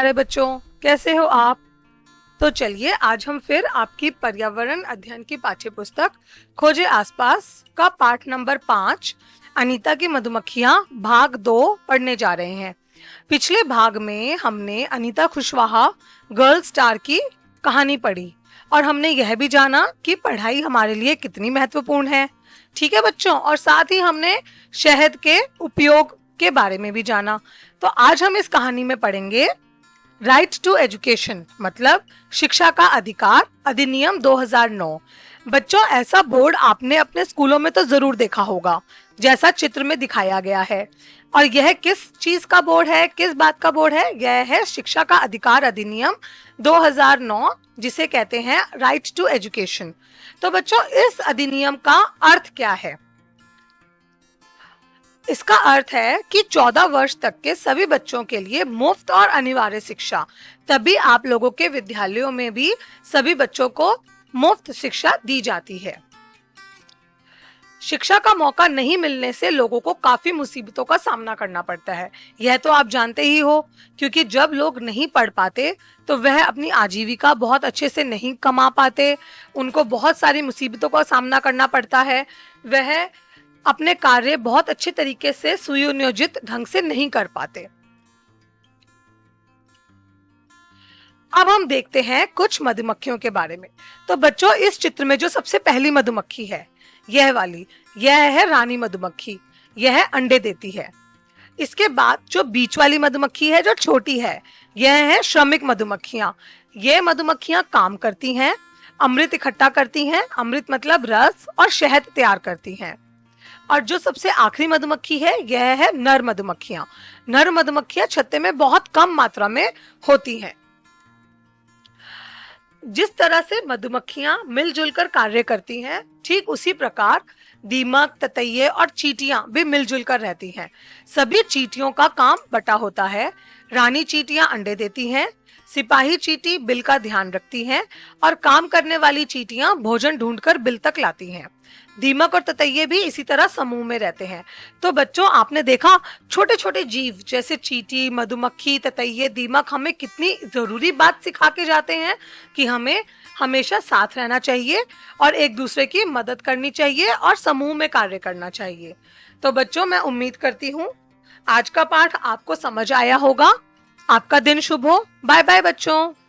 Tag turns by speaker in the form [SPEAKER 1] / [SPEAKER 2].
[SPEAKER 1] प्यारे बच्चों, कैसे हो आप? तो चलिए आज हम फिर आपकी पर्यावरण अध्ययन की पाठ्य पुस्तक खोजे आसपास का पाठ नंबर 5 अनीता की मधुमक्खियां भाग 2 पढ़ने जा रहे हैं। पिछले भाग में हमने अनीता खुशवाहा गर्ल स्टार की कहानी पढ़ी और हमने यह भी जाना कि पढ़ाई हमारे लिए कितनी महत्वपूर्ण है। ठीक है बच्चों, और साथ ही हमने शहद के उपयोग के बारे में भी जाना। तो आज हम इस कहानी में पढ़ेंगे राइट टू एजुकेशन मतलब शिक्षा का अधिकार अधिनियम 2009। बच्चों, ऐसा बोर्ड आपने अपने स्कूलों में तो जरूर देखा होगा जैसा चित्र में दिखाया गया है। और यह किस चीज का बोर्ड है, किस बात का बोर्ड है? यह है शिक्षा का अधिकार अधिनियम 2009, जिसे कहते हैं राइट टू एजुकेशन। तो बच्चों, इस अधिनियम का अर्थ क्या है? इसका अर्थ है कि 14 वर्ष तक के सभी बच्चों के लिए मुफ्त और अनिवार्य शिक्षा। तभी आप लोगों के विद्यालयों में भी सभी बच्चों को मुफ्त शिक्षा दी जाती है। शिक्षा का मौका नहीं मिलने से लोगों को काफी मुसीबतों का सामना करना पड़ता है। यह तो आप जानते ही हो, क्योंकि जब लोग नहीं पढ़ पाते तो वह अपनी आजीविका बहुत अच्छे से नहीं कमा पाते, उनको बहुत सारी मुसीबतों का सामना करना पड़ता है। वह अपने कार्य बहुत अच्छे तरीके से सुनियोजित ढंग से नहीं कर पाते। अब हम देखते हैं कुछ मधुमक्खियों के बारे में। तो बच्चों, इस चित्र में जो सबसे पहली मधुमक्खी है, यह वाली, यह है रानी मधुमक्खी। यह अंडे देती है। इसके बाद जो बीच वाली मधुमक्खी है, जो छोटी है, यह है श्रमिक मधुमक्खियां। ये मधुमक्खियां काम करती हैं, अमृत इकट्ठा करती हैं, अमृत मतलब रस, और शहद तैयार करती हैं। और जो सबसे आखिरी मधुमक्खी है, यह है नर मधुमक्खियां। नर मधुमक्खियां छत्ते में बहुत कम मात्रा में होती हैं। जिस तरह से मधुमक्खियां मिलजुल कर कार्य करती हैं, ठीक उसी प्रकार दीमक, ततैये और चींटियां भी मिलजुल कर रहती हैं। सभी चींटियों का काम बटा होता है। रानी चींटियां अंडे देती हैं, सिपाही चींटी बिल का ध्यान रखती हैं, और काम करने वाली चींटियां भोजन ढूंढकर बिल तक लाती हैं। दीमक और ततैये भी इसी तरह समूह में रहते हैं। तो बच्चों, आपने देखा छोटे छोटे जीव जैसे चींटी, मधुमक्खी, ततैये, दीमक हमें कितनी जरूरी बात सिखा के जाते हैं कि हमें हमेशा साथ रहना चाहिए और एक दूसरे की मदद करनी चाहिए और समूह में कार्य करना चाहिए। तो बच्चों, मैं उम्मीद करती हूँ आज का पाठ आपको समझ आया होगा। आपका दिन शुभ हो। बाय बाय बच्चों।